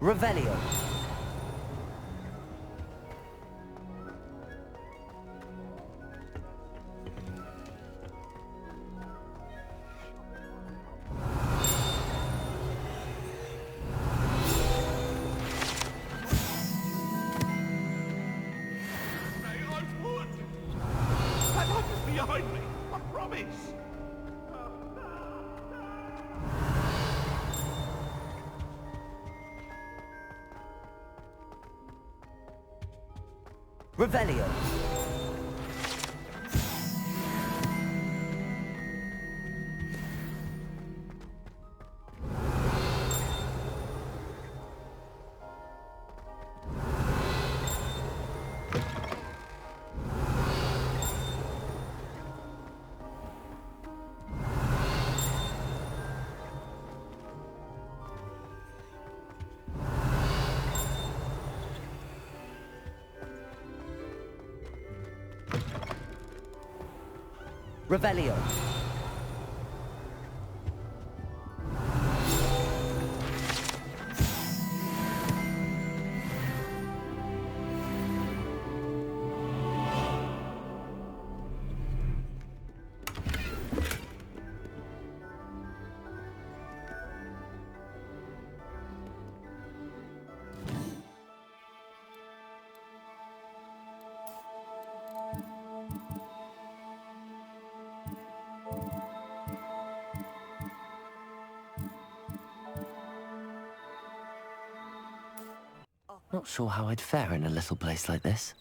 Revelio. Behind me, I promise. Revelio. Revelio. Not sure how I'd fare in a little place like this.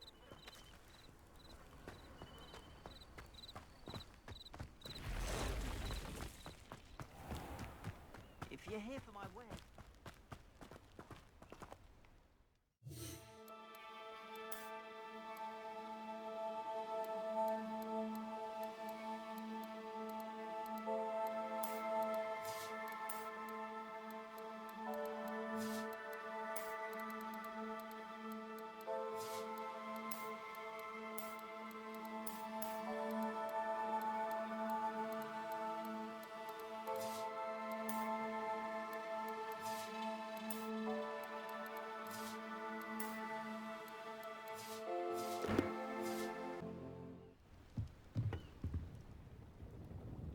If you're here for my wedding...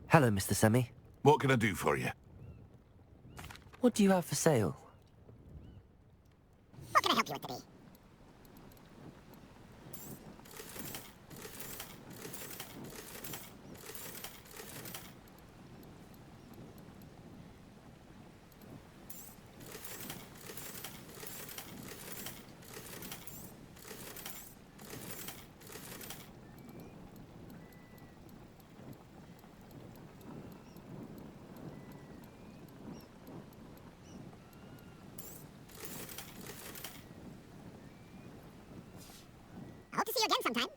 Hello, Mr. Semi. What can I do for you? What do you have for sale? What can I help you with today? I hope to see you again sometime.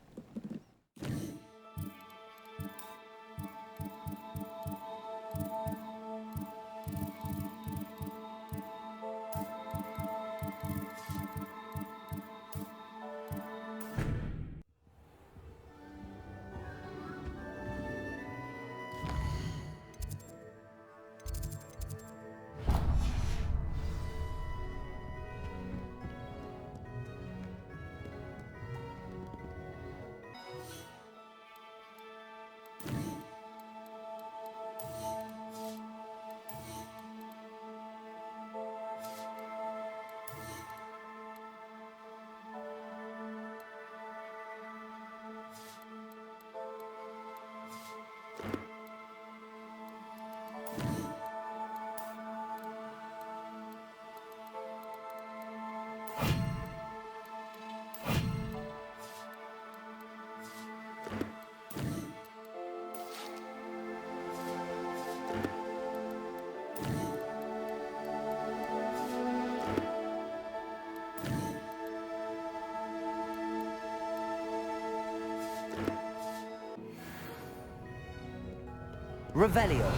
Revelio.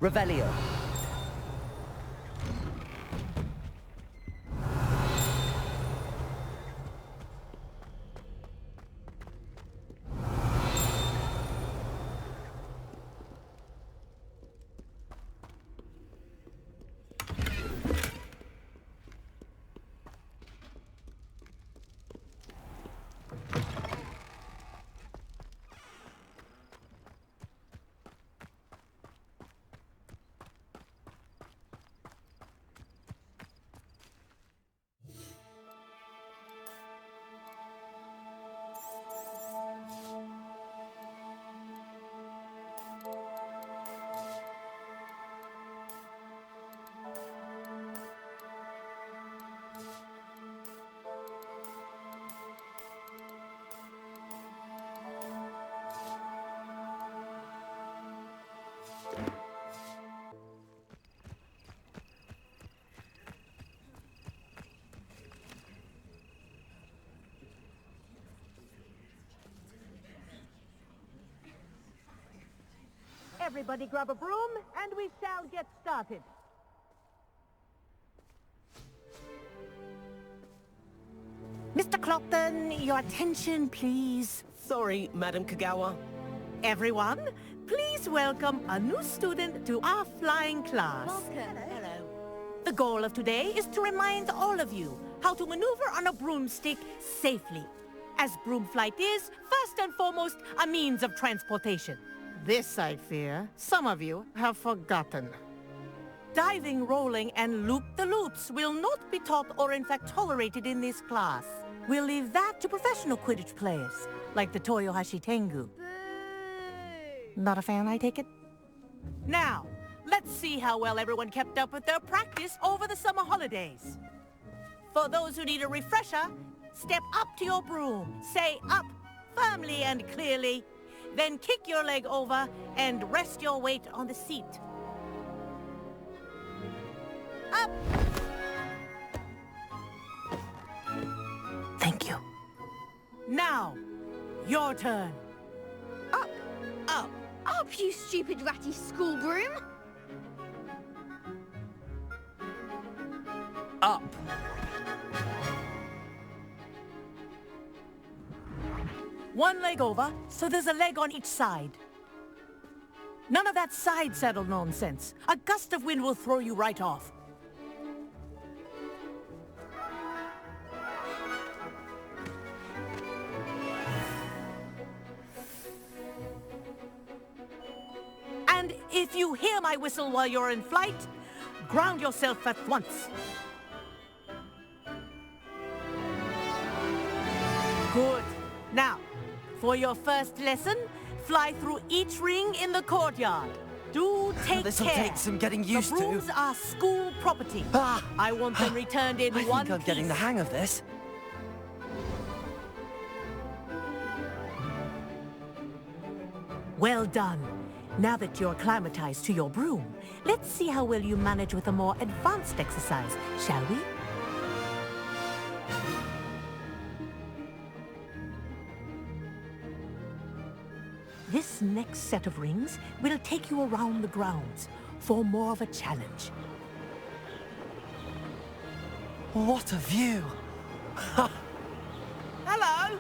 Revelio. Everybody grab a broom, and we shall get started. Mr. Clockton, your attention, please. Sorry, Madam Kagawa. Everyone, please welcome a new student to our flying class. Hello. The goal of today is to remind all of you how to maneuver on a broomstick safely, as broom flight is, first and foremost, a means of transportation. This, I fear, some of you have forgotten. Diving, rolling, and loop-the-loops will not be taught or in fact tolerated in this class. We'll leave that to professional Quidditch players, like the Toyohashi Tengu. Not a fan, I take it? Now, let's see how well everyone kept up with their practice over the summer holidays. For those who need a refresher, step up to your broom, say up firmly and clearly, then kick your leg over and rest your weight on the seat. Up! Thank you. Now, your turn. Up, up, up, you stupid ratty school broom! Up. One leg over, so there's a leg on each side. None of that side saddle nonsense. A gust of wind will throw you right off. And if you hear my whistle while you're in flight, ground yourself at once. Good. Now, for your first lesson, fly through each ring in the courtyard. Do take This'll care. take some getting used the brooms to. are school property. Ah. I want them returned in I one think I'm getting the piece. hang of this. Well done. Now that you're acclimatized to your broom, let's see how well you manage with a more advanced exercise, shall we? This next set of rings will take you around the grounds for more of a challenge. What a view! Hello.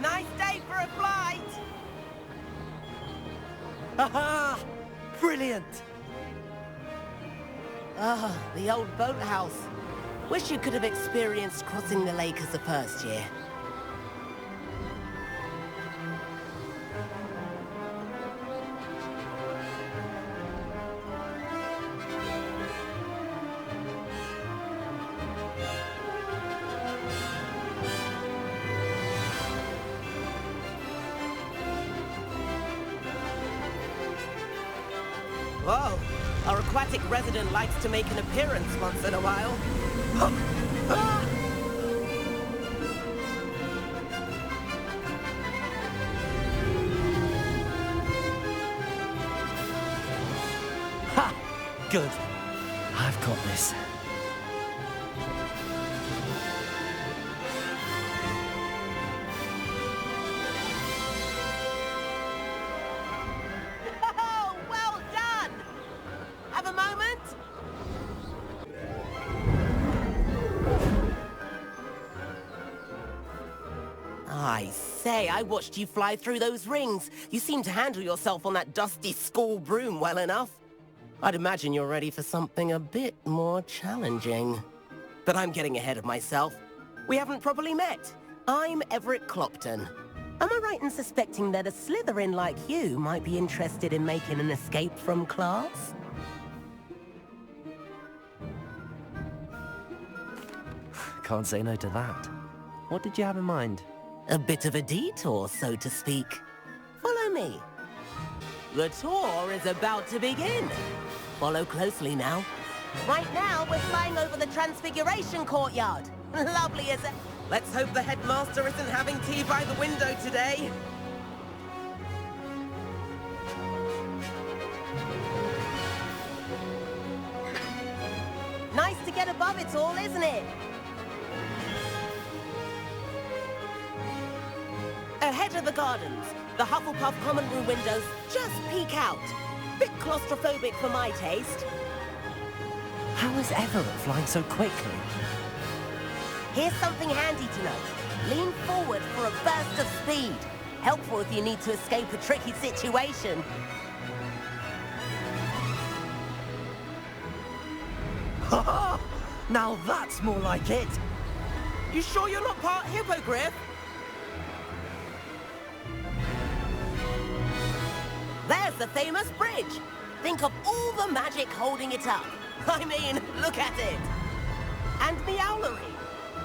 Nice day for a flight. Aha! Brilliant! Ah, the old boathouse. Wish you could have experienced crossing the lake as a first year. Whoa, our aquatic resident likes to make an appearance once in a while. Ha! Good. I've got this. Oh, well done! say, I watched you fly through those rings. You seem to handle yourself on that dusty school broom well enough. I'd imagine you're ready for something a bit more challenging. But I'm getting ahead of myself. We haven't properly met. I'm Everett Clopton. Am I right in suspecting that a Slytherin like you might be interested in making an escape from class? Can't say no to that. What did you have in mind? A bit of a detour, so to speak. Follow me. The tour is about to begin. Follow closely now. Right now, we're flying over the Transfiguration Courtyard. Lovely, is it? Let's hope the headmaster isn't having tea by the window today. Nice to get above it all, isn't it? Ahead of the gardens, the Hufflepuff common room windows just peek out. Bit claustrophobic for my taste. How is Everett flying so quickly? Here's something handy to know. Lean forward for a burst of speed. Helpful if you need to escape a tricky situation. Ha! Now that's more like it! You sure you're not part hippogriff? There's the famous bridge. Think of all the magic holding it up. I mean, look at it. And Meowlery.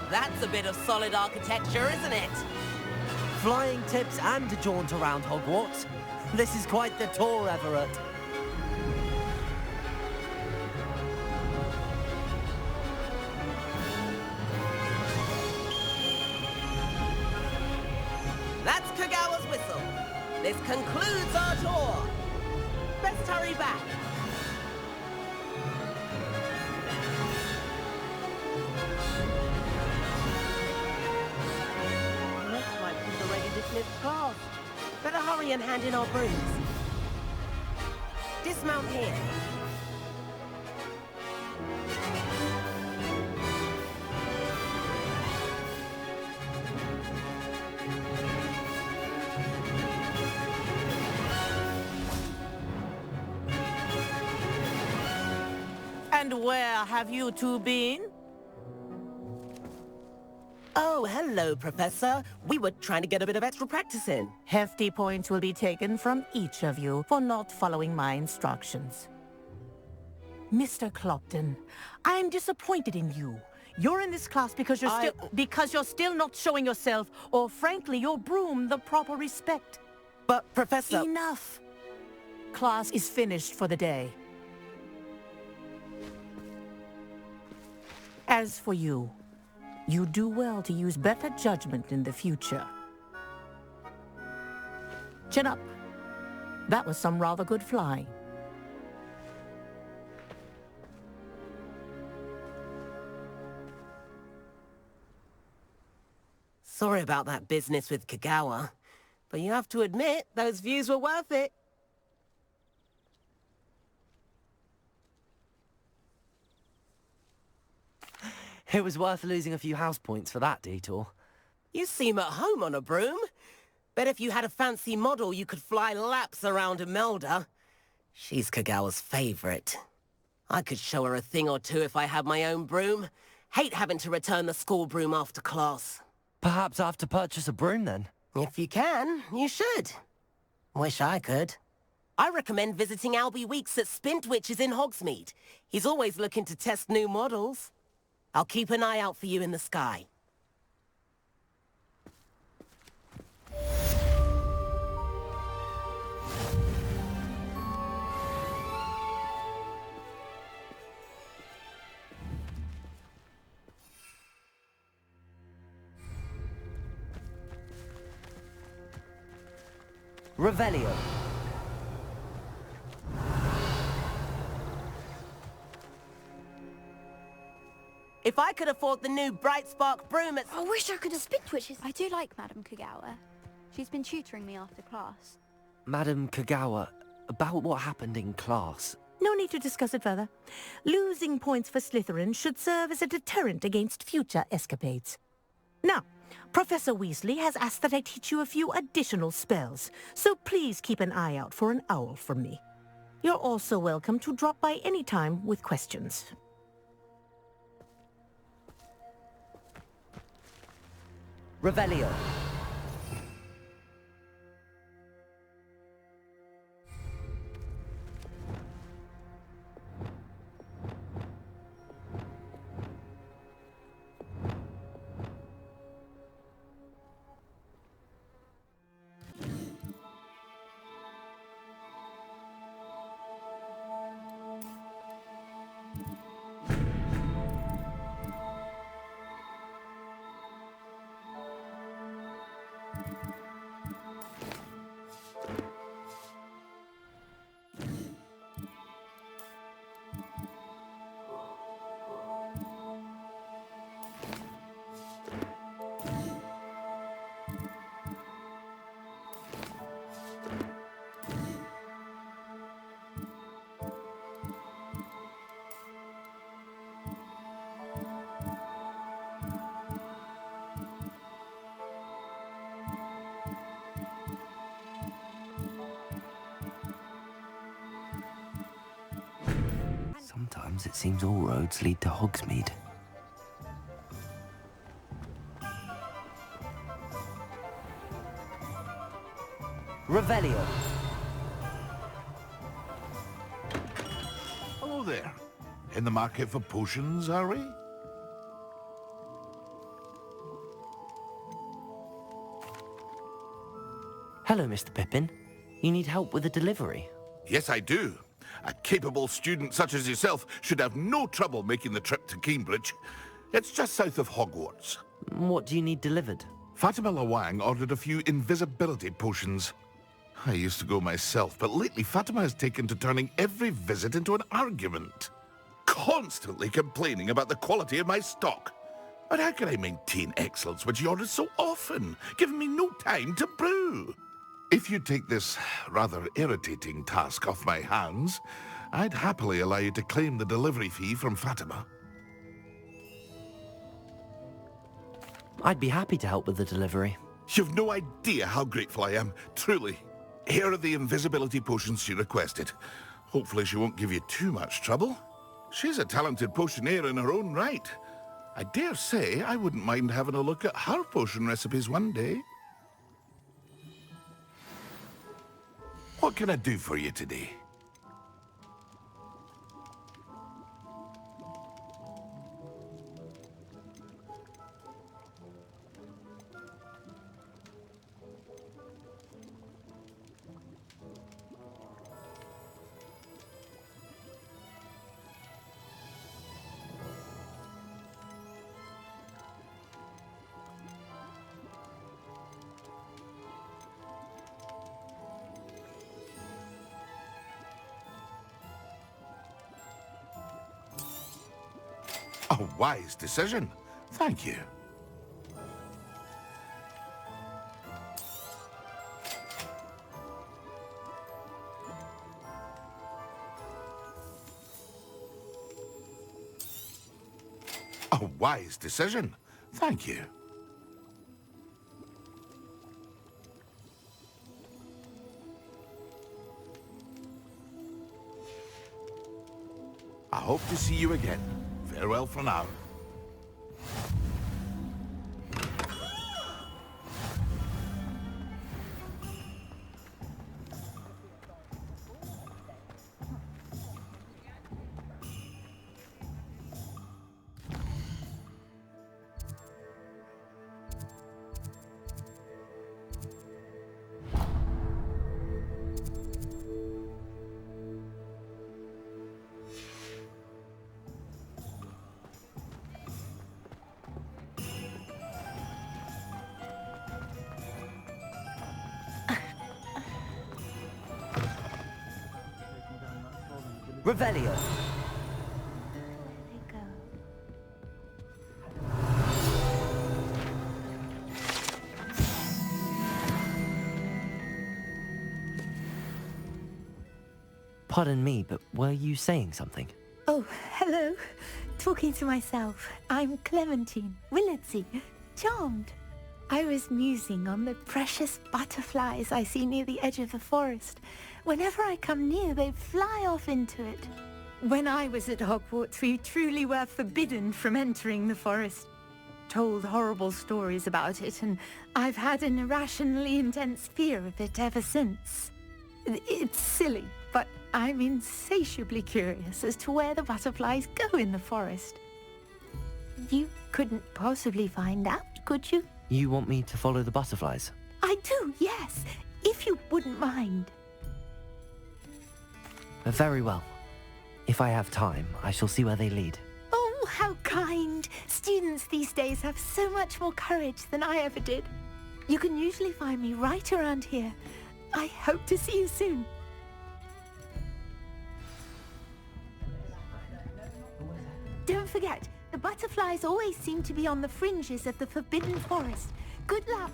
That's a bit of solid architecture, isn't it? Flying tips and a jaunt around Hogwarts. This is quite the tour, Everett. That's Kagawa's whistle. This concludes our tour. Let's hurry back. Looks like we've already dismissed class. Better hurry and hand in our brooms. Dismount here. And where have you two been? Oh, hello, Professor. We were trying to get a bit of extra practice in. Hefty points will be taken from each of you for not following my instructions. Mr. Clopton, I'm disappointed in you. You're in this class because you're still not showing yourself, or frankly, your broom, the proper respect. But, Professor... Enough. Class is finished for the day. As for you, you do well to use better judgment in the future. Chin up. That was some rather good flying. Sorry about that business with Kagawa, but you have to admit, those views were worth it. It was worth losing a few house points for that detour. You seem at home on a broom. Bet if you had a fancy model, you could fly laps around Imelda. She's Kagawa's favorite. I could show her a thing or two if I had my own broom. Hate having to return the school broom after class. Perhaps I have to purchase a broom then. If you can, you should. Wish I could. I recommend visiting Albie Weeks at Spintwitches in Hogsmeade. He's always looking to test new models. I'll keep an eye out for you in the sky. Revelio. If I could afford the new Bright Spark broom at... I wish I could have Spintwitches. I do like Madame Kagawa. She's been tutoring me after class. Madam Kagawa, about what happened in class. No need to discuss it further. Losing points for Slytherin should serve as a deterrent against future escapades. Now, Professor Weasley has asked that I teach you a few additional spells, so please keep an eye out for an owl from me. You're also welcome to drop by any time with questions. Revelio. Sometimes it seems all roads lead to Hogsmeade. Revelio. Hello there. In the market for potions, are we? Hello, Mr. Pippin. You need help with a delivery? Yes, I do. A capable student such as yourself should have no trouble making the trip to Cambridge. It's just south of Hogwarts. What do you need delivered? Fatima Lawang ordered a few invisibility potions. I used to go myself, but lately Fatima has taken to turning every visit into an argument. Constantly complaining about the quality of my stock. But how can I maintain excellence when she orders so often, giving me no time to brew? If you take this rather irritating task off my hands, I'd happily allow you to claim the delivery fee from Fatima. I'd be happy to help with the delivery. You've no idea how grateful I am, truly. Here are the invisibility potions she requested. Hopefully she won't give you too much trouble. She's a talented potioneer in her own right. I dare say I wouldn't mind having a look at her potion recipes one day. What can I do for you today? A wise decision. Thank you. A wise decision. Thank you. I hope to see you again. Farewell for now. Revelio. Pardon me, but were you saying something? Oh, hello. Talking to myself. I'm Clementine Willardsey. Charmed. I was musing on the precious butterflies I see near the edge of the forest. Whenever I come near, they fly off into it. When I was at Hogwarts, we truly were forbidden from entering the forest. Told horrible stories about it, and I've had an irrationally intense fear of it ever since. It's silly, but I'm insatiably curious as to where the butterflies go in the forest. You couldn't possibly find out, could you? You want me to follow the butterflies? I do, yes, if you wouldn't mind. Very well. If I have time, I shall see where they lead. Oh, how kind. Students these days have so much more courage than I ever did. You can usually find me right around here. I hope to see you soon. Don't forget, the butterflies always seem to be on the fringes of the Forbidden Forest. Good luck.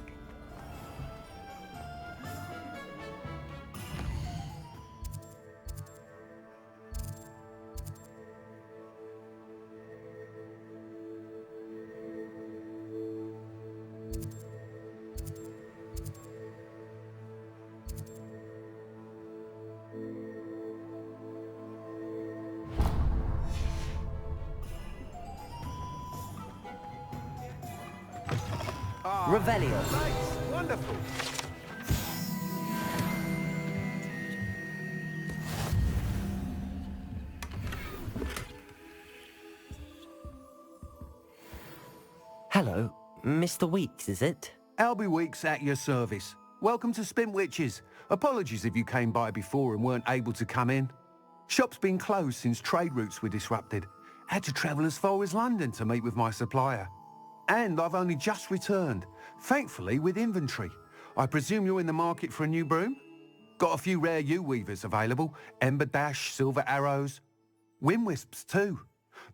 Revelio. Nice, wonderful. Hello, Mr. Weeks, is it? Albie Weeks at your service. Welcome to Spintwitches. Apologies if you came by before and weren't able to come in. Shop's been closed since trade routes were disrupted. Had to travel as far as London to meet with my supplier. And I've only just returned, thankfully with inventory. I presume you're in the market for a new broom? Got a few rare U-weavers available, Ember Dash, Silver Arrows, Wind Wisps too.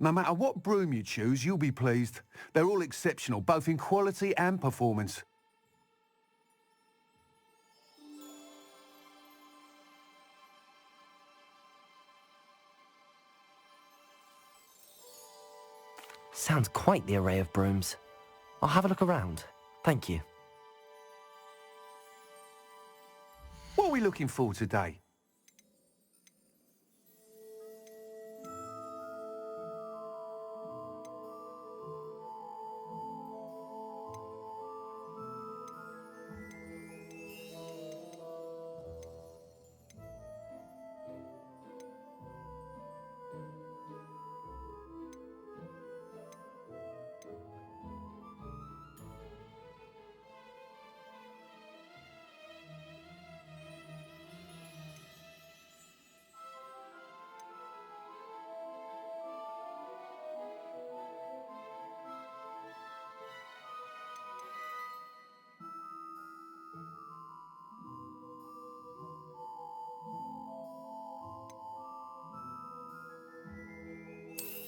No matter what broom you choose, you'll be pleased. They're all exceptional, both in quality and performance. Sounds quite the array of brooms. I'll have a look around. Thank you. What are we looking for today?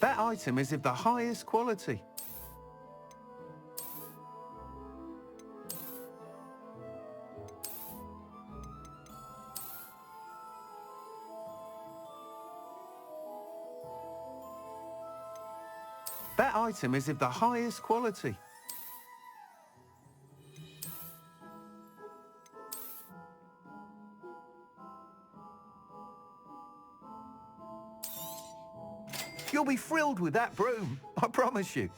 That item is of the highest quality. That item is of the highest quality. You'll be thrilled with that broom, I promise you.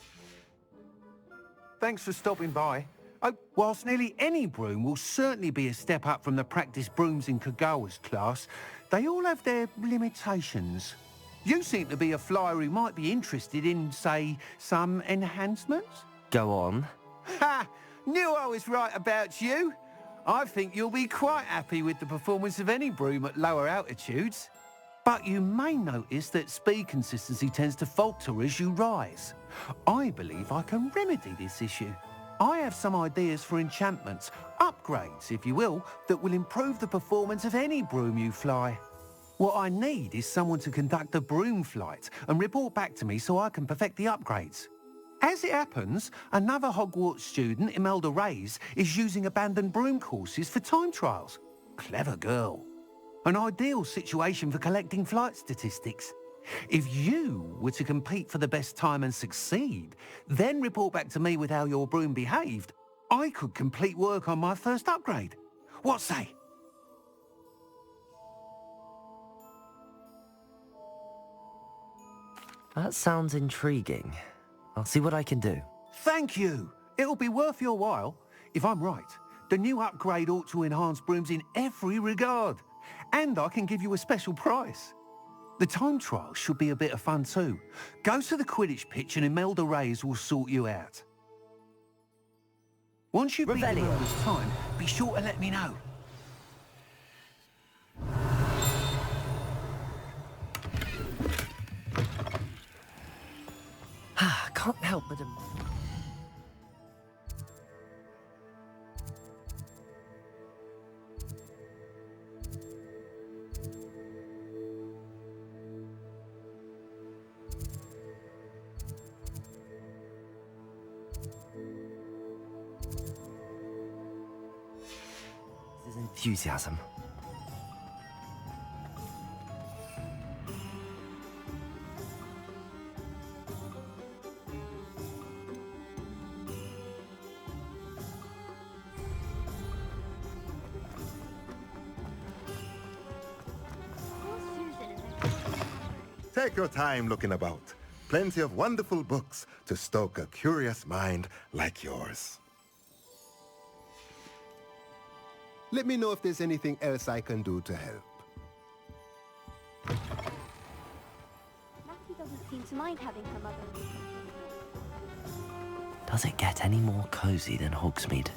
Thanks for stopping by. Oh, whilst nearly any broom will certainly be a step up from the practice brooms in Kagawa's class, they all have their limitations. You seem to be a flyer who might be interested in, say, some enhancements? Go on. Ha! Knew I was right about you. I think you'll be quite happy with the performance of any broom at lower altitudes. But you may notice that speed consistency tends to falter as you rise. I believe I can remedy this issue. I have some ideas for enchantments, upgrades, if you will, that will improve the performance of any broom you fly. What I need is someone to conduct a broom flight and report back to me so I can perfect the upgrades. As it happens, another Hogwarts student, Imelda Reyes, is using abandoned broom courses for time trials. Clever girl. An ideal situation for collecting flight statistics. If you were to compete for the best time and succeed, then report back to me with how your broom behaved, I could complete work on my first upgrade. What say? That sounds intriguing. I'll see what I can do. Thank you. It'll be worth your while. If I'm right, the new upgrade ought to enhance brooms in every regard. And I can give you a special price. The time trial should be a bit of fun too. Go to the Quidditch pitch and Imelda Reyes will sort you out. Once you beat Imelda's time, be sure to let me know. Can't help but... This is enthusiasm. Take your time looking about. Plenty of wonderful books to stoke a curious mind like yours. Let me know if there's anything else I can do to help. Matthew doesn't seem to mind having her mother. Does it get any more cozy than Hogsmeade?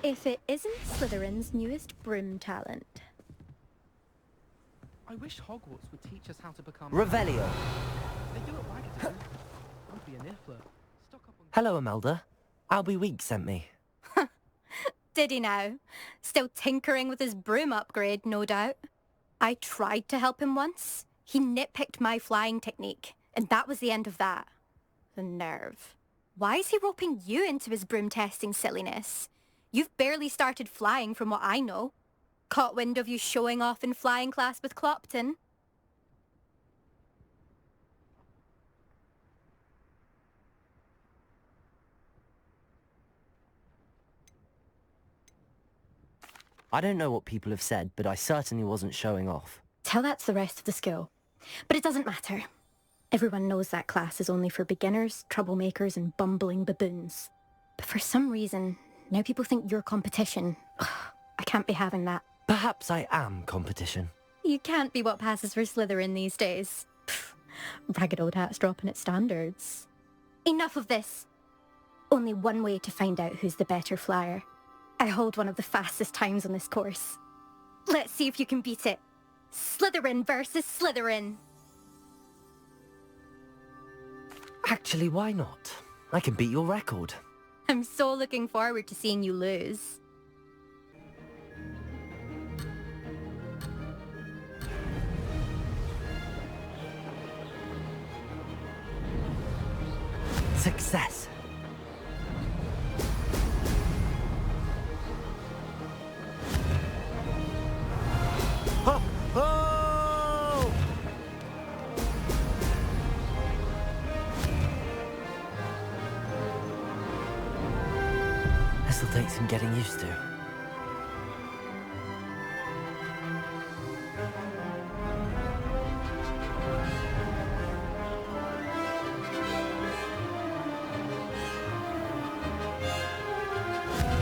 If it isn't Slytherin's newest broom talent. I wish Hogwarts would teach us how to become... Revelio. They do it waggity. I'd be a niffler. Stock up on... Hello, Imelda. Albie Weeks sent me. Did he now? Still tinkering with his broom upgrade, no doubt. I tried to help him once. He nitpicked my flying technique, and that was the end of that. The nerve. Why is he roping you into his broom testing silliness? You've barely started flying from what I know. Caught wind of you showing off in flying class with Clopton. I don't know what people have said, but I certainly wasn't showing off. Tell that to the rest of the school. But it doesn't matter. Everyone knows that class is only for beginners, troublemakers, and bumbling baboons. But for some reason, now people think you're competition. Ugh, I can't be having that. Perhaps I am competition. You can't be what passes for Slytherin these days. Pfft, ragged old hat's dropping its standards. Enough of this. Only one way to find out who's the better flyer. I hold one of the fastest times on this course. Let's see if you can beat it. Slytherin versus Slytherin. Actually, why not? I can beat your record. I'm so looking forward to seeing you lose. Success. Hop! Oh! This'll take some getting used to.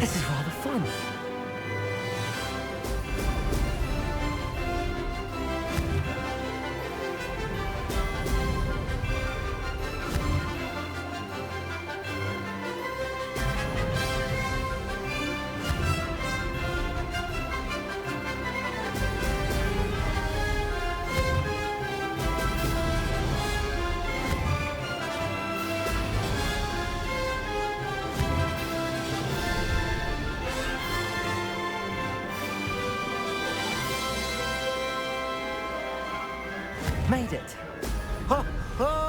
This is rather fun. Made it. Ho ho!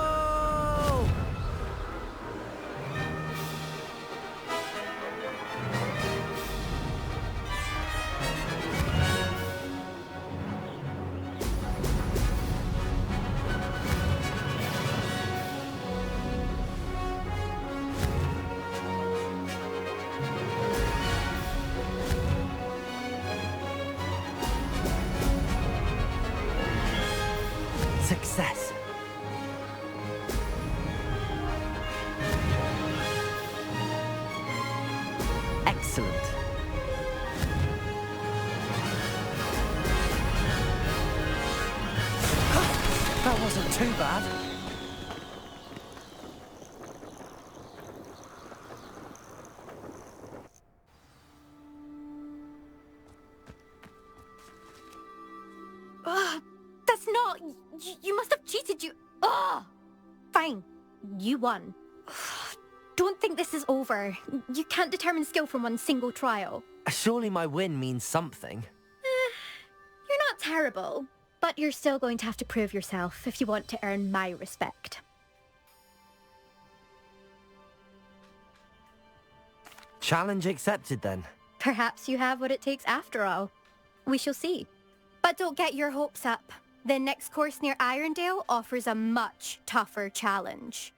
Success. Excellent. That wasn't too bad. That's not... You must have cheated, you... Ugh! Fine. You won. Don't think this is over. You can't determine skill from one single trial. Surely my win means something. You're not terrible, but you're still going to have to prove yourself if you want to earn my respect. Challenge accepted then. Perhaps you have what it takes after all. We shall see. But don't get your hopes up. The next course near Irondale offers a much tougher challenge.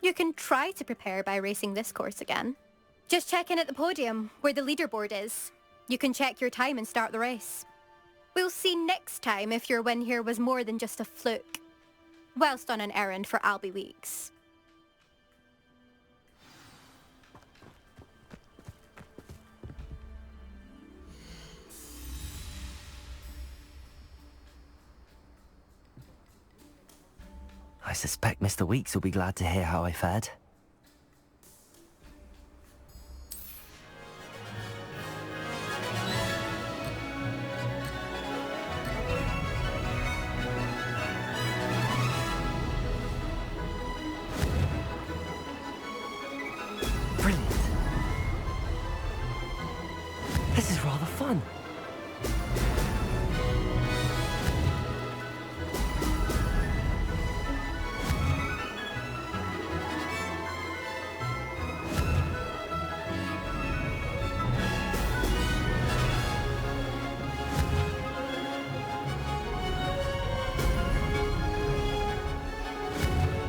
You can try to prepare by racing this course again. Just check in at the podium, where the leaderboard is. You can check your time and start the race. We'll see next time if your win here was more than just a fluke. Whilst on an errand for Albie Weeks. I suspect Mr. Weeks will be glad to hear how I fared. Brilliant. This is rather fun.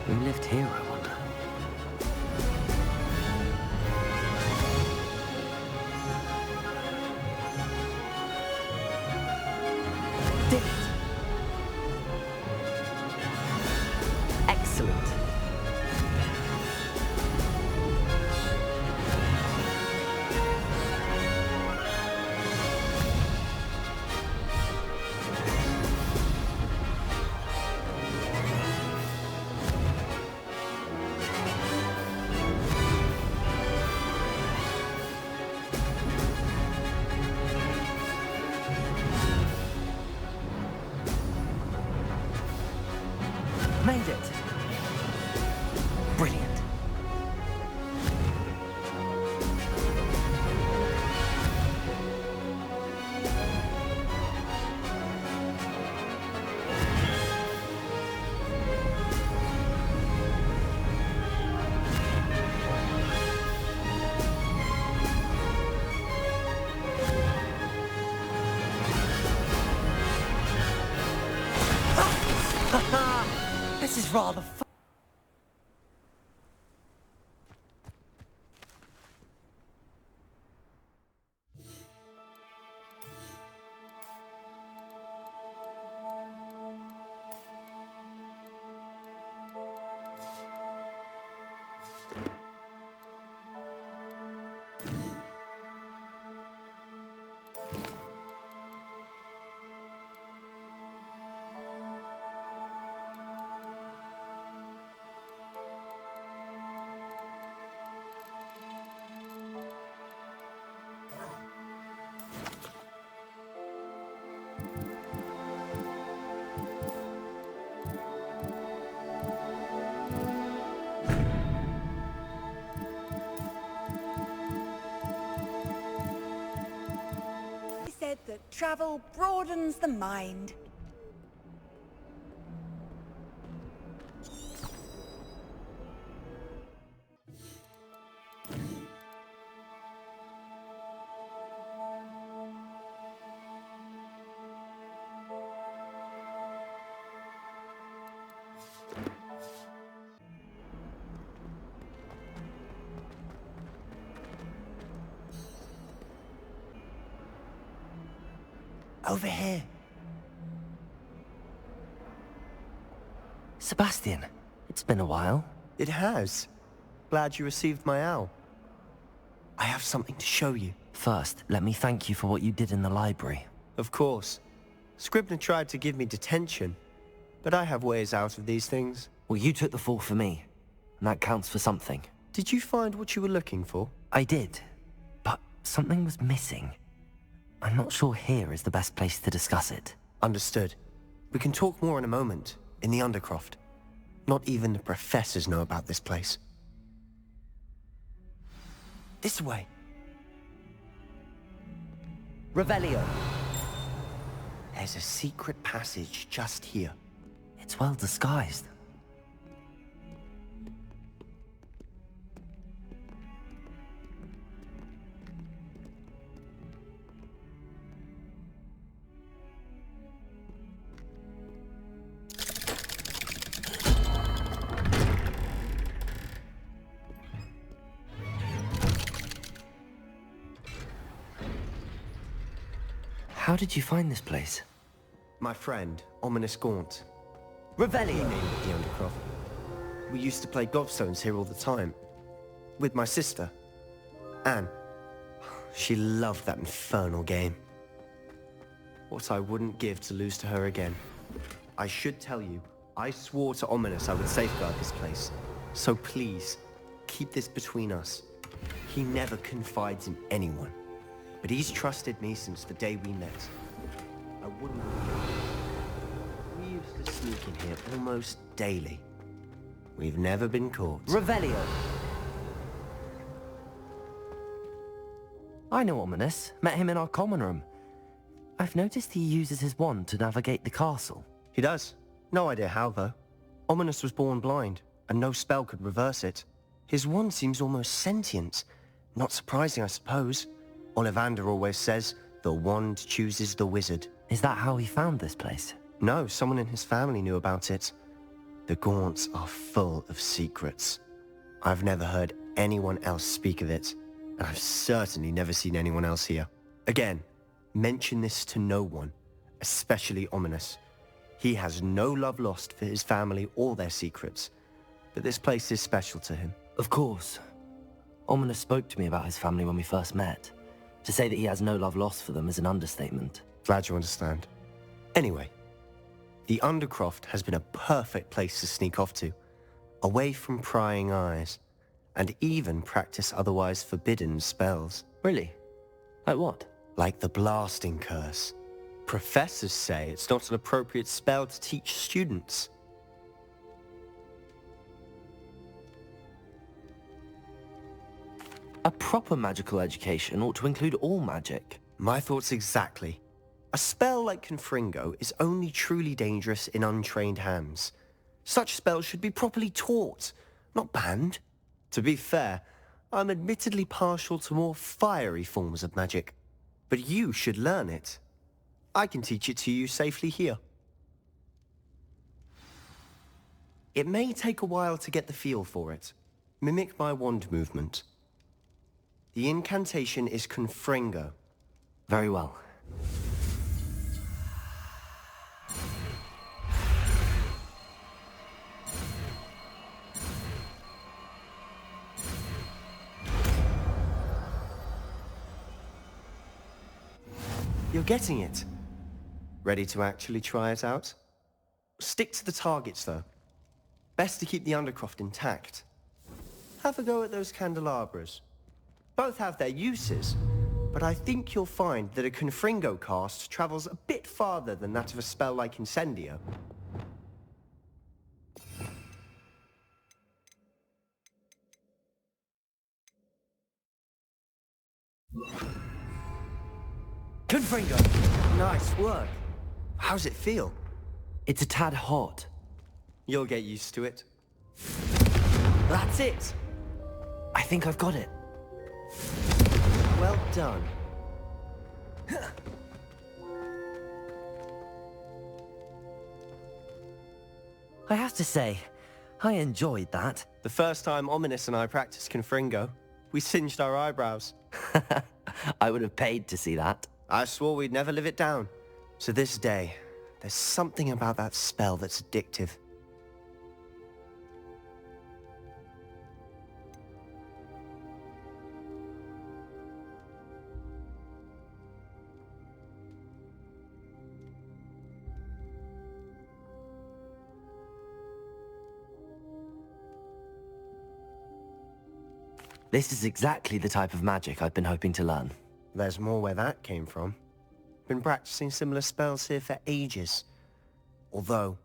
Who lived here, I wonder? Did it! Excellent. Made it. Brilliant. This is rather fun. travel broadens the mind. Over here. Sebastian, it's been a while. It has. Glad you received my owl. I have something to show you. First, let me thank you for what you did in the library. Of course. Scribner tried to give me detention, but I have ways out of these things. Well, you took the fall for me, and that counts for something. Did you find what you were looking for? I did, but something was missing. I'm not sure here is the best place to discuss it. Understood. We can talk more in a moment, in the Undercroft. Not even the professors know about this place. This way. Revelio. There's a secret passage just here. It's well disguised. How did you find this place? My friend, Ominous Gaunt. Revelio! He named it the Undercroft. We used to play gobstones here all the time. With my sister, Anne. She loved that infernal game. What I wouldn't give to lose to her again. I should tell you, I swore to Ominous I would safeguard this place. So please, keep this between us. He never confides in anyone. But he's trusted me since the day we met. I wouldn't... We used to sneak in here almost daily. We've never been caught. Revelio! I know Ominous. Met him in our common room. I've noticed he uses his wand to navigate the castle. He does. No idea how, though. Ominous was born blind, and no spell could reverse it. His wand seems almost sentient. Not surprising, I suppose. Ollivander always says, the wand chooses the wizard. Is that how he found this place? No, someone in his family knew about it. The Gaunts are full of secrets. I've never heard anyone else speak of it, and I've certainly never seen anyone else here. Again, mention this to no one, especially Ominous. He has no love lost for his family or their secrets, but this place is special to him. Of course. Ominous spoke to me about his family when we first met. To say that he has no love lost for them is an understatement. Glad you understand. Anyway, the Undercroft has been a perfect place to sneak off to, away from prying eyes, and even practice otherwise forbidden spells. Really? Like what? Like the Blasting Curse. Professors say it's not an appropriate spell to teach students. A proper magical education ought to include all magic. My thoughts exactly. A spell like Confringo is only truly dangerous in untrained hands. Such spells should be properly taught, not banned. To be fair, I'm admittedly partial to more fiery forms of magic. But you should learn it. I can teach it to you safely here. It may take a while to get the feel for it. Mimic my wand movement. The incantation is Confringo. Very well. You're getting it. Ready to actually try it out? Stick to the targets, though. Best to keep the Undercroft intact. Have a go at those candelabras. Both have their uses, but I think you'll find that a Confringo cast travels a bit farther than that of a spell like Incendio. Confringo! Nice work. How's it feel? It's a tad hot. You'll get used to it. That's it! I think I've got it. Well done. I have to say, I enjoyed that. The first time Ominous and I practiced Confringo, we singed our eyebrows. I would have paid to see that. I swore we'd never live it down. To this day, there's something about that spell that's addictive. This is exactly the type of magic I've been hoping to learn. There's more where that came from. Been practicing similar spells here for ages. Although,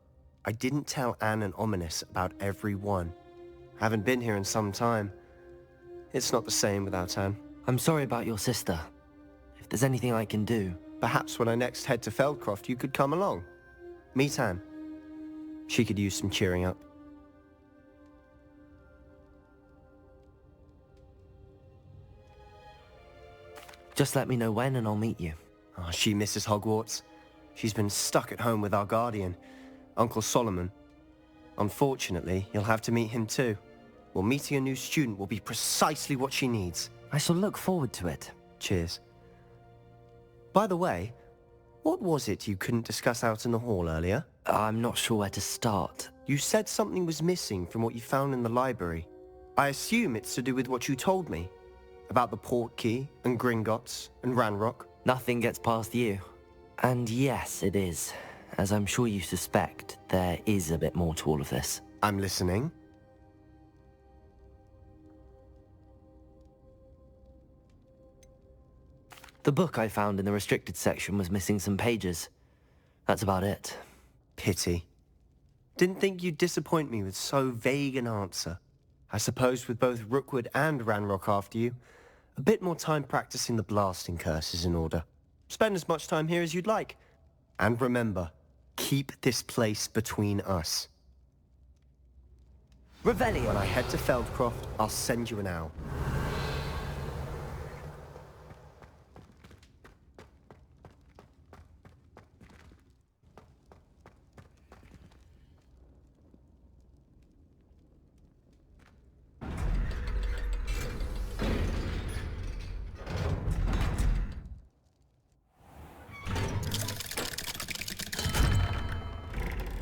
I didn't tell Anne and Ominous about every one. Haven't been here in some time. It's not the same without Anne. I'm sorry about your sister. If there's anything I can do... Perhaps when I next head to Feldcroft, you could come along. Meet Anne. She could use some cheering up. Just let me know when and I'll meet you. Oh, she misses Hogwarts. She's been stuck at home with our guardian, Uncle Solomon. Unfortunately, you'll have to meet him too. Well, meeting a new student will be precisely what she needs. I shall look forward to it. Cheers. By the way, what was it you couldn't discuss out in the hall earlier? I'm not sure where to start. You said something was missing from what you found in the library. I assume it's to do with what you told me. About the Portkey, and Gringotts, and Ranrock. Nothing gets past you. And yes, it is. As I'm sure you suspect, there is a bit more to all of this. I'm listening. The book I found in the restricted section was missing some pages. That's about it. Pity. Didn't think you'd disappoint me with so vague an answer. I suppose with both Rookwood and Ranrock after you, a bit more time practicing the blasting curse is in order. Spend as much time here as you'd like. And remember, keep this place between us. Revelio. When I head to Feldcroft, I'll send you an owl.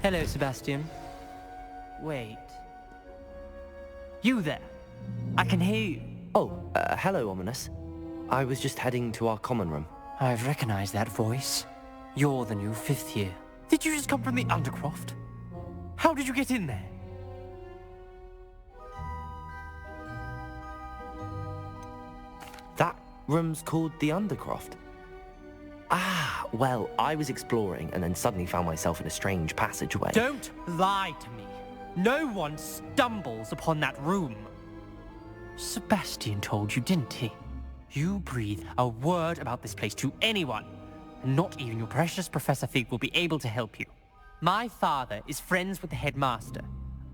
Hello, Sebastian. Wait. You there? I can hear you. Oh, hello, Ominous. I was just heading to our common room. I've recognized that voice. You're the new 5th year. Did you just come from the Undercroft? How did you get in there? That room's called the Undercroft. Ah, well, I was exploring and then suddenly found myself in a strange passageway. Don't lie to me. No one stumbles upon that room. Sebastian told you, didn't he? You breathe a word about this place to anyone, and not even your precious Professor Fig will be able to help you. My father is friends with the headmaster.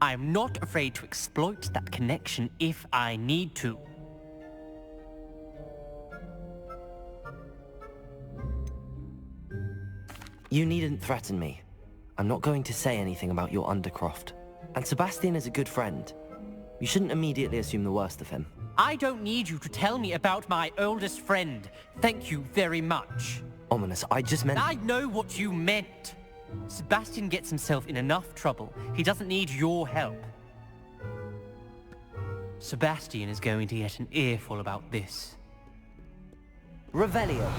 I am not afraid to exploit that connection if I need to. You needn't threaten me. I'm not going to say anything about your Undercroft. And Sebastian is a good friend. You shouldn't immediately assume the worst of him. I don't need you to tell me about my oldest friend. Thank you very much. Ominous, I just meant... I know what you meant. Sebastian gets himself in enough trouble. He doesn't need your help. Sebastian is going to get an earful about this. Revelio.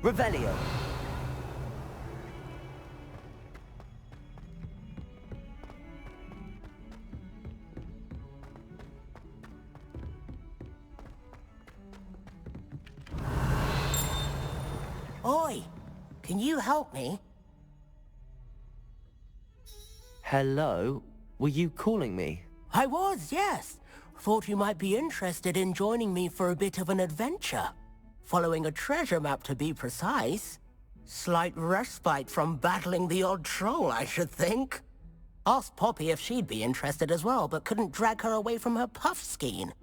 Revelio. Oi, can you help me? Hello? Were you calling me? I was, yes. Thought you might be interested in joining me for a bit of an adventure. Following a treasure map, to be precise. Slight respite from battling the odd troll, I should think. Asked Poppy if she'd be interested as well, but couldn't drag her away from her puff-skein.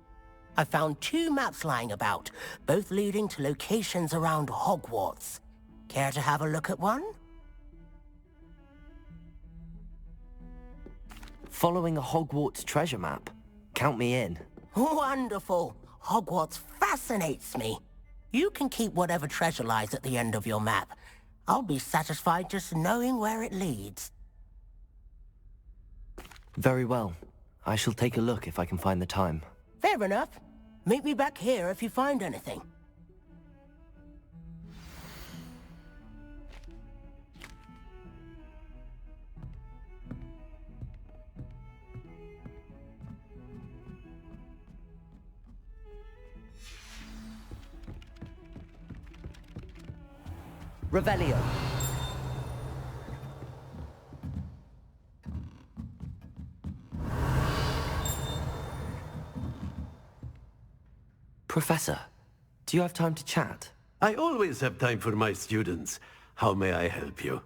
I found 2 maps lying about, both leading to locations around Hogwarts. Care to have a look at one? Following a Hogwarts treasure map? Count me in. Wonderful. Hogwarts fascinates me. You can keep whatever treasure lies at the end of your map. I'll be satisfied just knowing where it leads. Very well. I shall take a look if I can find the time. Fair enough. Meet me back here if you find anything. Revelio. Professor, do you have time to chat? I always have time for my students. How may I help you?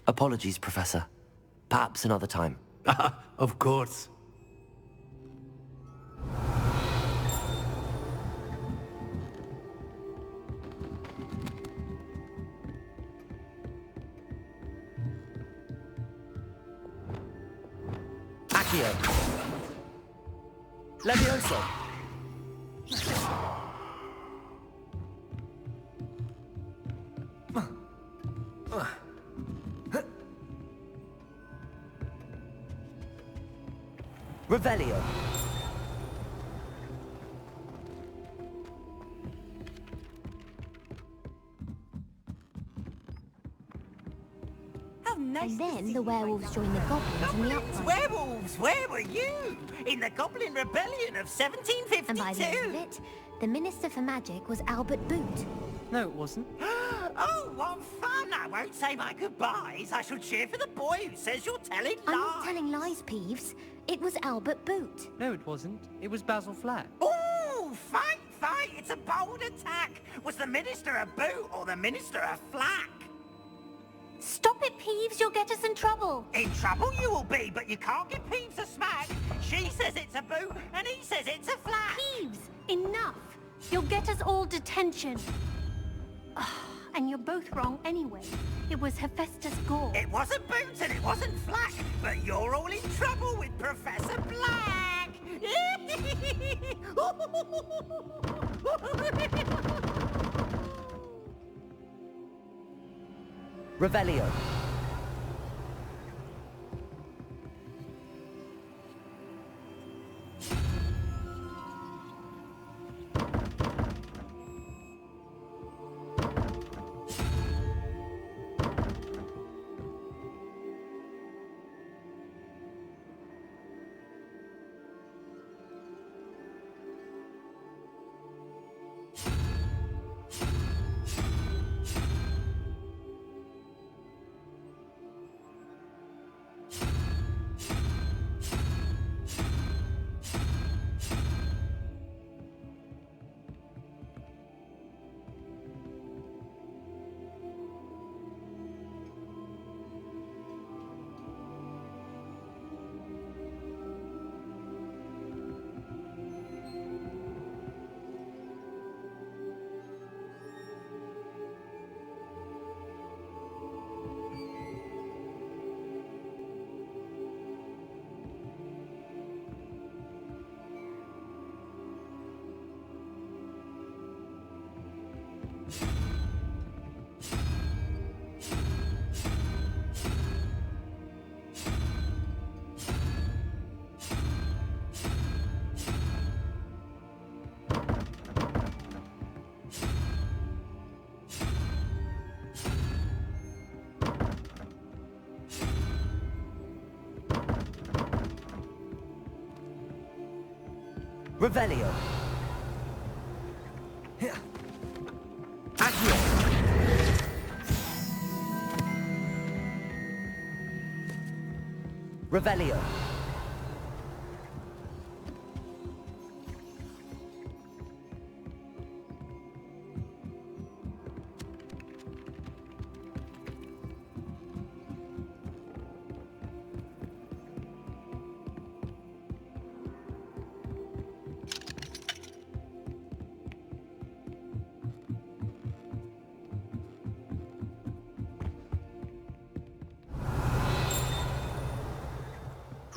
Apologies, Professor. Perhaps another time. Of course. Accio. Levioso. Revelio. And then the werewolves joined the goblins in the uprising. Werewolves, where were you? In the Goblin Rebellion of 1752? And by the end of it, the Minister for Magic was Albert Boot. No, it wasn't. Oh, what fun! I won't say my goodbyes. I shall cheer for the boy who says you're telling lies. I'm not telling lies, Peeves. It was Albert Boot. No, it wasn't. It was Basil Flack. Oh, fight, fight! It's a bold attack. Was the Minister a boot or the Minister a flack? Stop it, Peeves. You'll get us in trouble. In trouble you will be, but you can't give Peeves a smack. She says it's a boot, and he says it's a flack. Peeves, enough. You'll get us all detention. And you're both wrong anyway. It was Hephaestus Gore. It wasn't boot and it wasn't flack, but you're all in trouble with Professor Black. Revelio. Revelio. Accio. Revelio.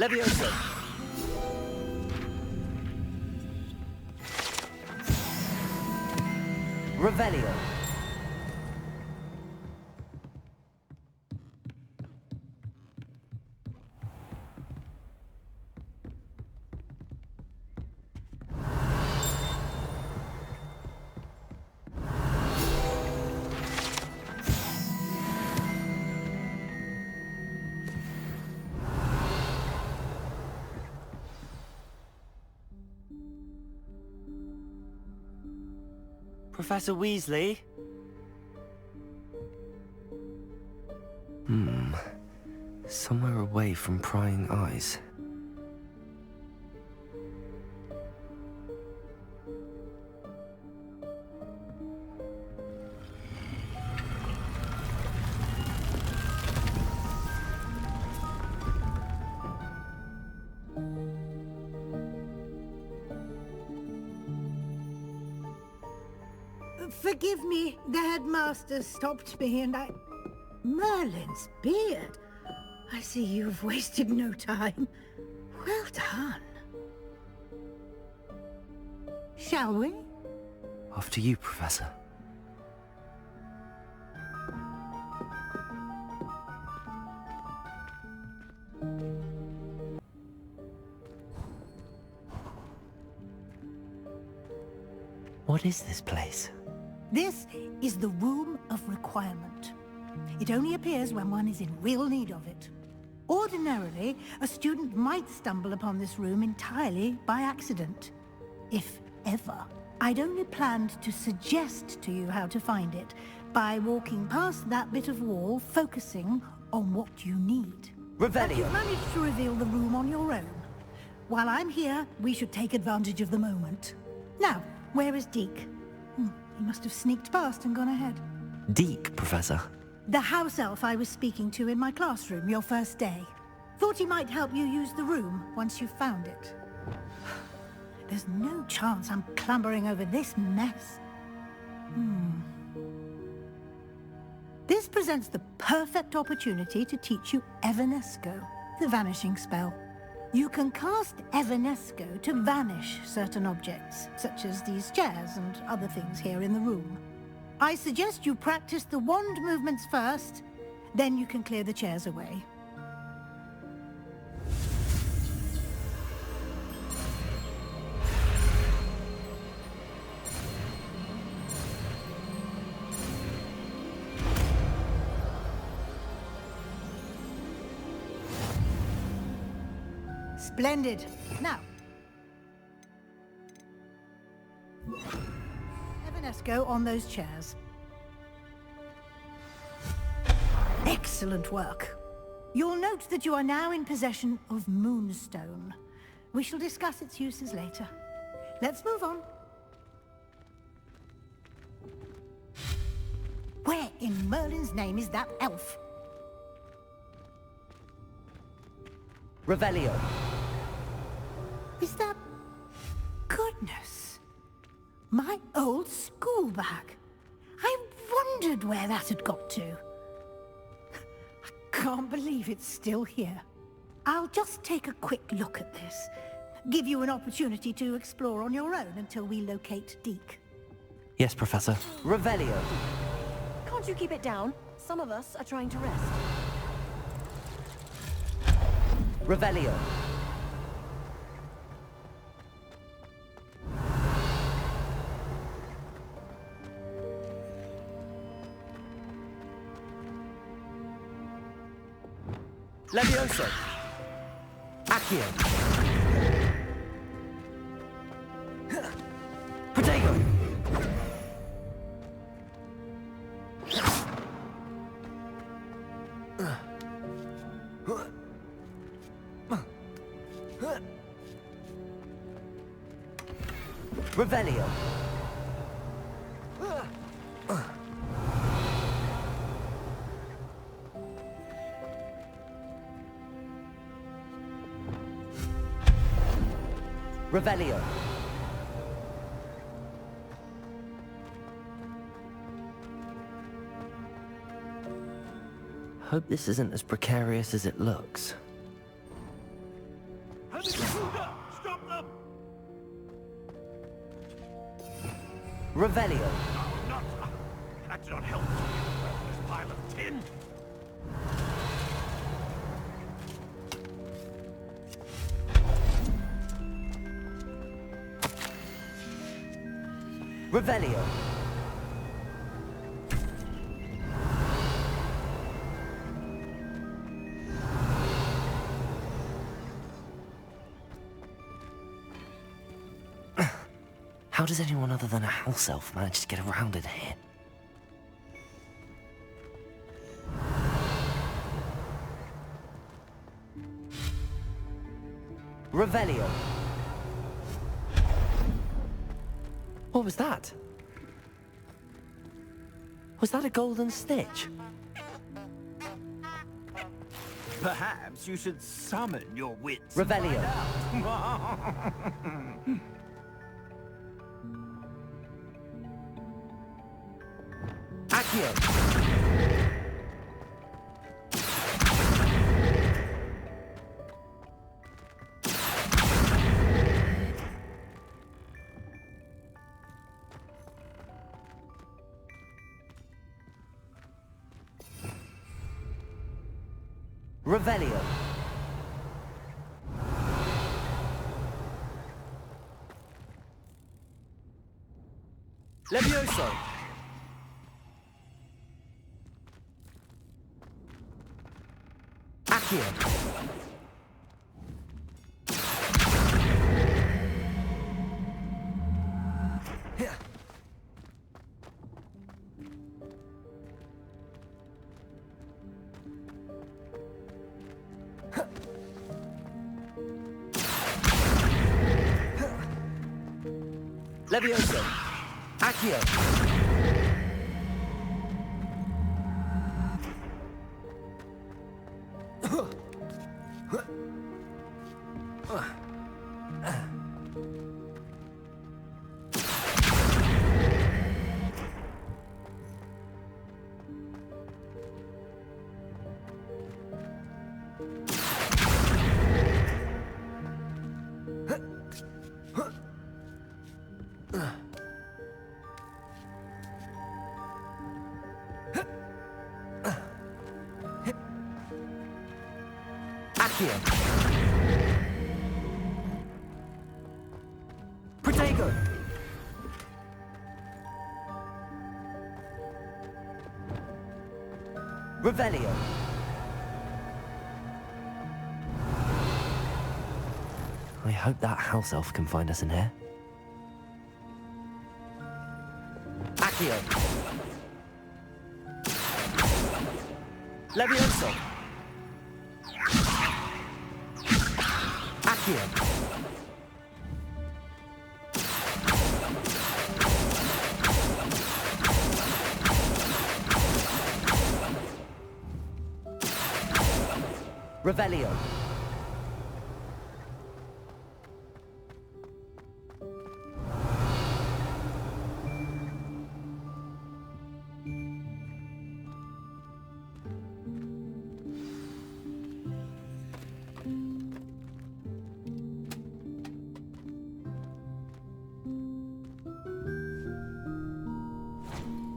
Levioso. Revelio. Professor Weasley? Somewhere away from prying eyes. Forgive me, the headmaster stopped me and I... Merlin's beard. I see you've wasted no time. Well done. Shall we? After you, Professor. What is this place? This is the Room of Requirement. It only appears when one is in real need of it. Ordinarily, a student might stumble upon this room entirely by accident. If ever. I'd only planned to suggest to you how to find it by walking past that bit of wall, focusing on what you need. But you've managed to reveal the room on your own. While I'm here, we should take advantage of the moment. Now, where is Deke? He must have sneaked past and gone ahead. Deke, Professor. The house elf I was speaking to in my classroom your first day. Thought he might help you use the room once you've found it. There's no chance I'm clambering over this mess. This presents the perfect opportunity to teach you Evanesco, the vanishing spell. You can cast Evanesco to vanish certain objects, such as these chairs and other things here in the room. I suggest you practice the wand movements first, then you can clear the chairs away. Splendid. Now, Evanesco on those chairs. Excellent work. You'll note that you are now in possession of Moonstone. We shall discuss its uses later. Let's move on. Where in Merlin's name is that elf? Revelio. Is that... Goodness. My old school bag. I wondered where that had got to. I can't believe it's still here. I'll just take a quick look at this. Give you an opportunity to explore on your own until we locate Deke. Yes, Professor. Revelio. Can't you keep it down? Some of us are trying to rest. Revelio. Levioso. Accio. Revelio. Revelio. Hope this isn't as precarious as it looks. Stop them! Revelio. Not... That did not help. This pile of tin. Revelio. How does anyone other than a house elf manage to get around in here? Revelio. What was that? Was that a golden stitch? Perhaps you should summon your wits. Revelio. Accio. Revelio. Levioso. Accio. Levioso. Accio. Accio. Protego. Revelio. I hope that house elf can find us in here. Accio. Levioso. Accio. Revelio.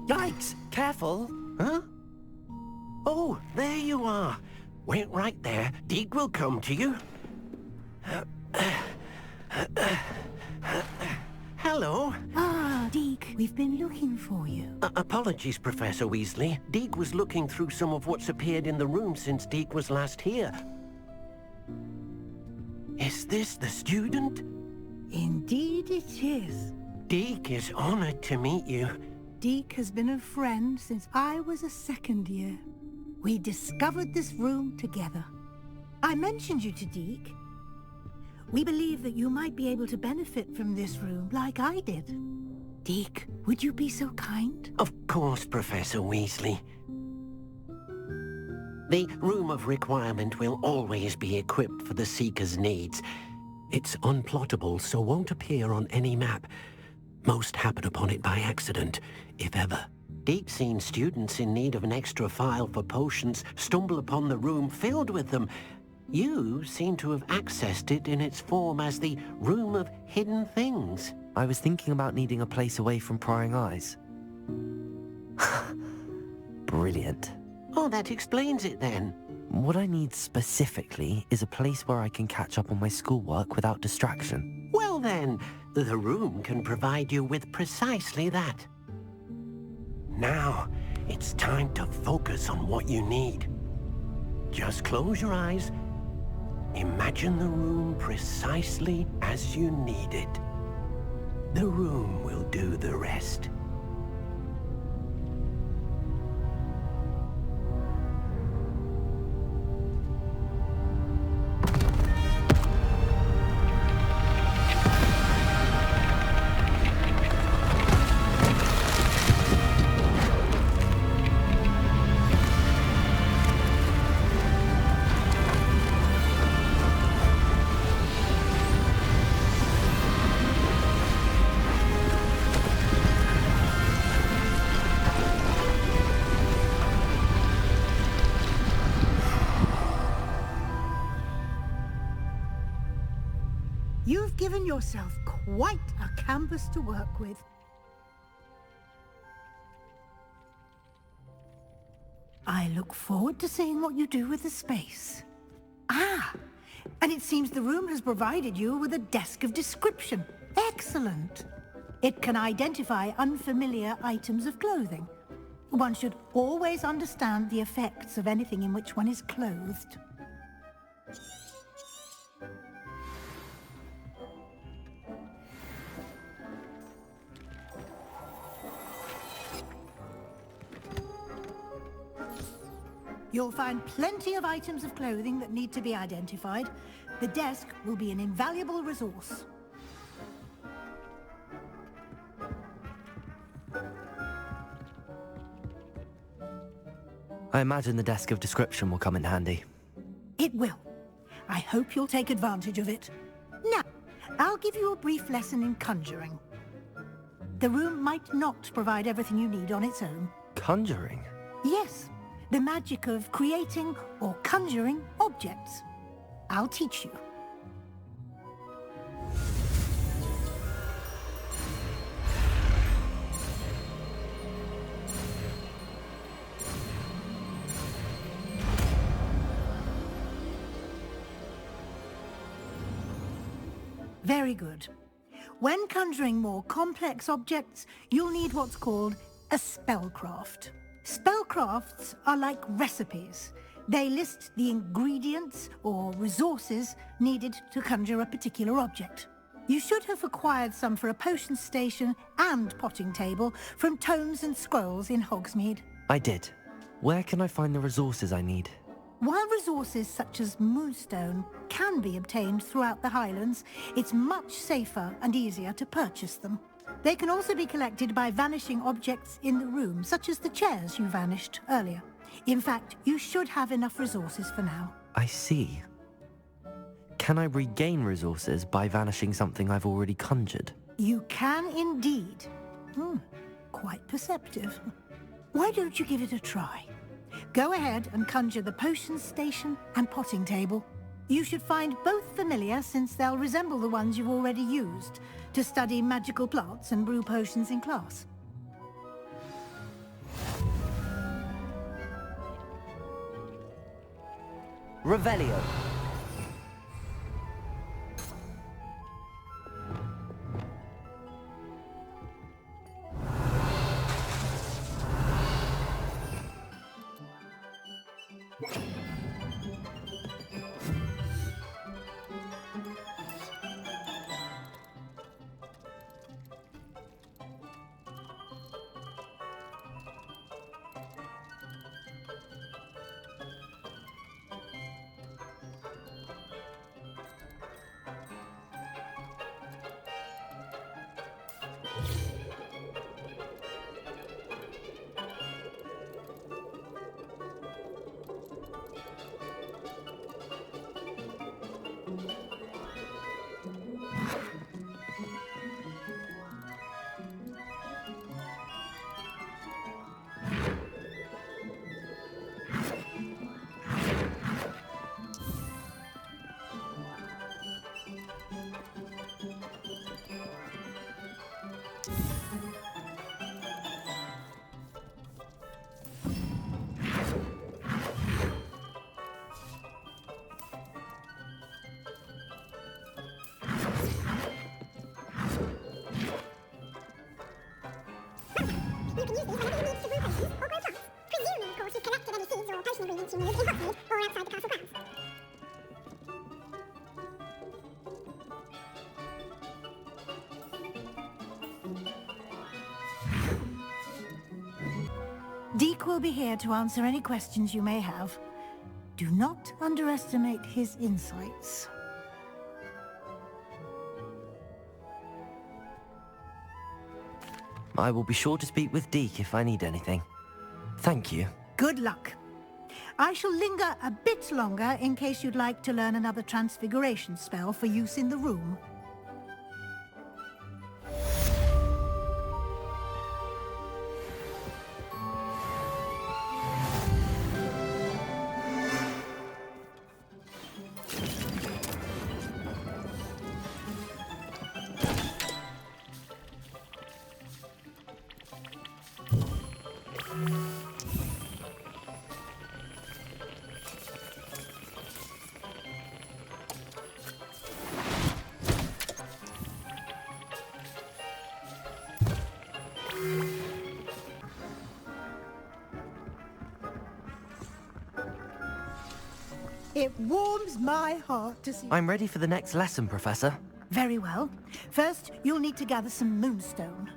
Yikes! Careful! Huh? Oh, there you are. Wait right there. Deke will come to you. Hello. Ah, Deke, we've been looking for you. Apologies, Professor Weasley. Deke was looking through some of what's appeared in the room since Deke was last here. Is this the student? Indeed it is. Deke is honored to meet you. Deke has been a friend since I was a second year. We discovered this room together. I mentioned you to Deke. We believe that you might be able to benefit from this room like I did. Deke, would you be so kind? Of course, Professor Weasley. The Room of Requirement will always be equipped for the Seeker's needs. It's unplottable, so won't appear on any map. Most happen upon it by accident, if ever. Deke's seen students in need of an extra file for potions stumble upon the room filled with them. You seem to have accessed it in its form as the Room of Hidden Things. I was thinking about needing a place away from prying eyes. Brilliant. Oh, that explains it then. What I need specifically is a place where I can catch up on my schoolwork without distraction. Well then, the room can provide you with precisely that. Now, it's time to focus on what you need. Just close your eyes. Imagine the room precisely as you need it. The room will do the rest. You've given yourself quite a canvas to work with. I look forward to seeing what you do with the space. Ah, and it seems the room has provided you with a desk of description. Excellent. It can identify unfamiliar items of clothing. One should always understand the effects of anything in which one is clothed. You'll find plenty of items of clothing that need to be identified. The desk will be an invaluable resource. I imagine the desk of description will come in handy. It will. I hope you'll take advantage of it. Now, I'll give you a brief lesson in conjuring. The room might not provide everything you need on its own. Conjuring? Yes. The magic of creating or conjuring objects. I'll teach you. Very good. When conjuring more complex objects, you'll need what's called a spellcraft. Spellcrafts are like recipes. They list the ingredients or resources needed to conjure a particular object. You should have acquired some for a potion station and potting table from tomes and scrolls in Hogsmeade. I did. Where can I find the resources I need? While resources such as Moonstone can be obtained throughout the Highlands, it's much safer and easier to purchase them. They can also be collected by vanishing objects in the room, such as the chairs you vanished earlier. In fact, you should have enough resources for now. I see. Can I regain resources by vanishing something I've already conjured? You can indeed. Quite perceptive. Why don't you give it a try? Go ahead and conjure the potion station and potting table. You should find both familiar, since they'll resemble the ones you've already used to study magical plants and brew potions in class. Revelio. ingredients you need in Hogsmeade or outside the castle grounds. Deke will be here to answer any questions you may have. Do not underestimate his insights. I will be sure to speak with Deke if I need anything. Thank you. Good luck. I shall linger a bit longer in case you'd like to learn another transfiguration spell for use in the room. It warms my heart to see... I'm ready for the next lesson, Professor. Very well. First, you'll need to gather some moonstone.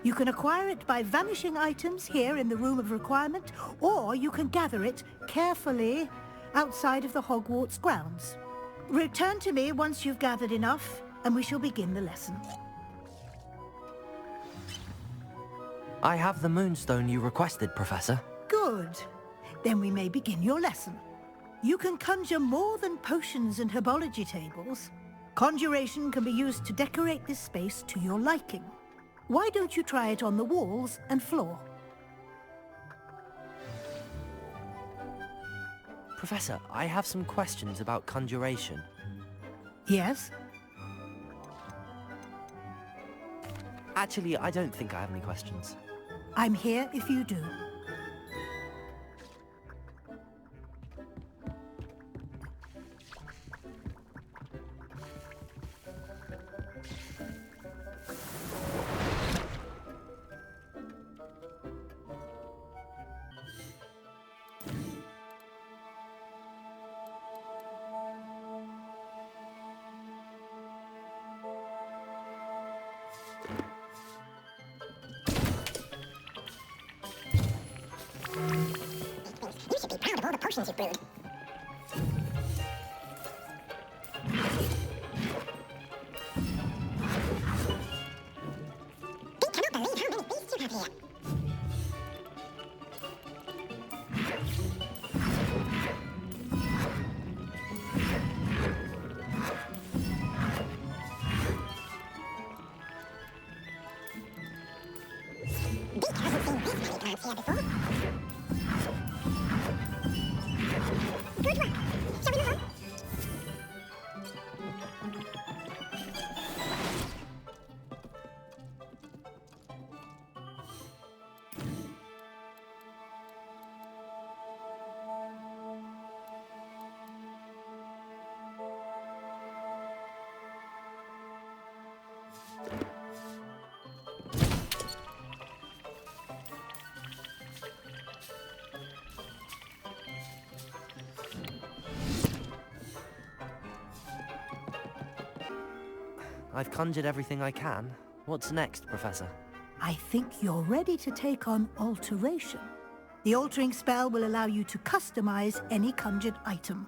You can acquire it by vanishing items here in the Room of Requirement, or you can gather it carefully outside of the Hogwarts grounds. Return to me once you've gathered enough, and we shall begin the lesson. I have the moonstone you requested, Professor. Good. Then we may begin your lesson. You can conjure more than potions and herbology tables. Conjuration can be used to decorate this space to your liking. Why don't you try it on the walls and floor? Professor, I have some questions about conjuration. Yes? Actually, I don't think I have any questions. I'm here if you do. You should be proud of all the potions you've brewed. We cannot believe how many beasts you have here. Beak hasn't seen this many plants here before. Good work. Shall we move on? I've conjured everything I can. What's next, Professor? I think you're ready to take on alteration. The altering spell will allow you to customize any conjured item.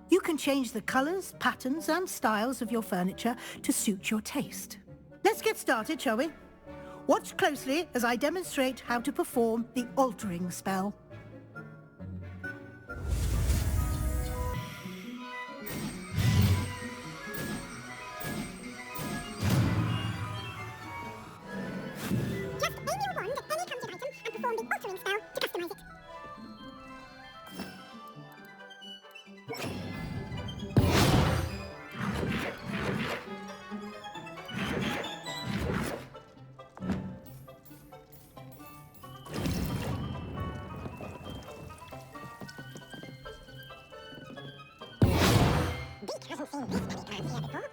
You can change the colors, patterns, and styles of your furniture to suit your taste. Let's get started, shall we? Watch closely as I demonstrate how to perform the altering spell. Just aim your wand at any conjured item and perform the altering spell to customize it. Beak hasn't seen this many plants here before.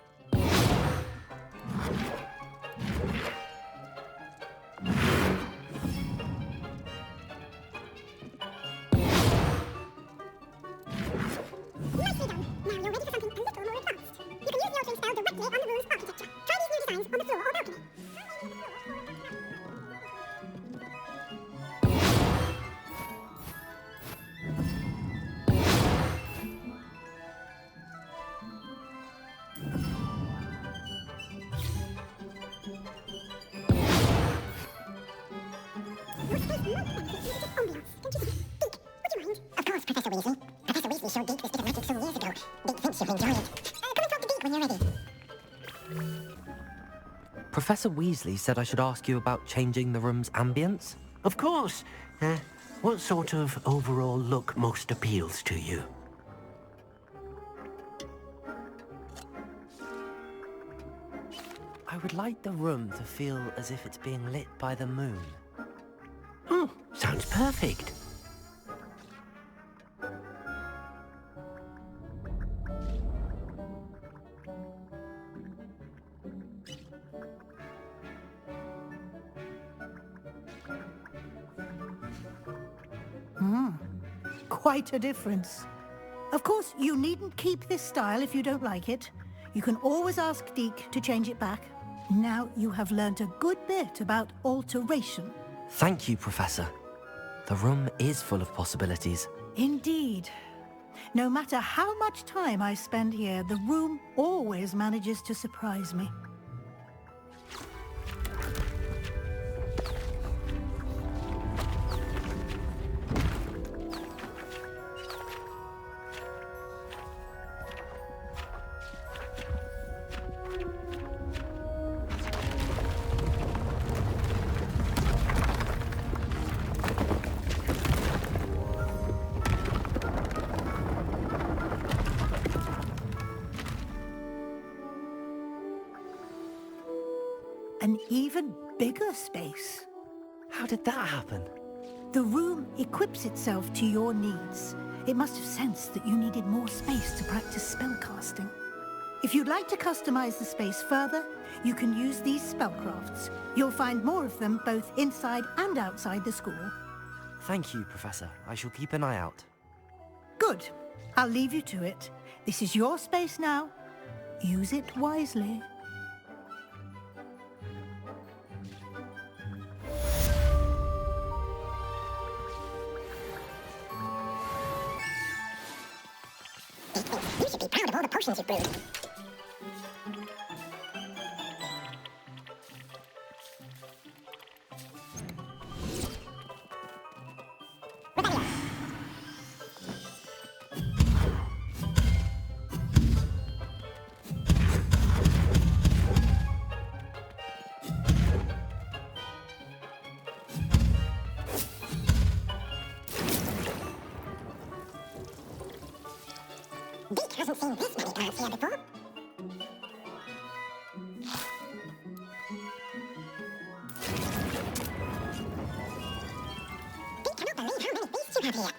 Weasley. Professor Weasley showed Deke this bit of magic some years ago. Deke thinks you'll enjoy it. Come and talk to Deke when you're ready. Professor Weasley said I should ask you about changing the room's ambience? Of course. What sort of overall look most appeals to you? I would like the room to feel as if it's being lit by the moon. Oh, sounds perfect. Quite a difference. Of course, you needn't keep this style if you don't like it. You can always ask Deke to change it back. Now you have learnt a good bit about alteration. Thank you, Professor. The room is full of possibilities. Indeed. No matter how much time I spend here, the room always manages to surprise me. An even bigger space. How did that happen? The room equips itself to your needs. It must have sensed that you needed more space to practice spellcasting. If you'd like to customize the space further, you can use these spellcrafts. You'll find more of them both inside and outside the school. Thank you, Professor. I shall keep an eye out. Good. I'll leave you to it. This is your space now. Use it wisely. You should be proud of all the potions you've brewed. Deke hasn't seen this many plants here before. Deke cannot believe how many beasts you have here.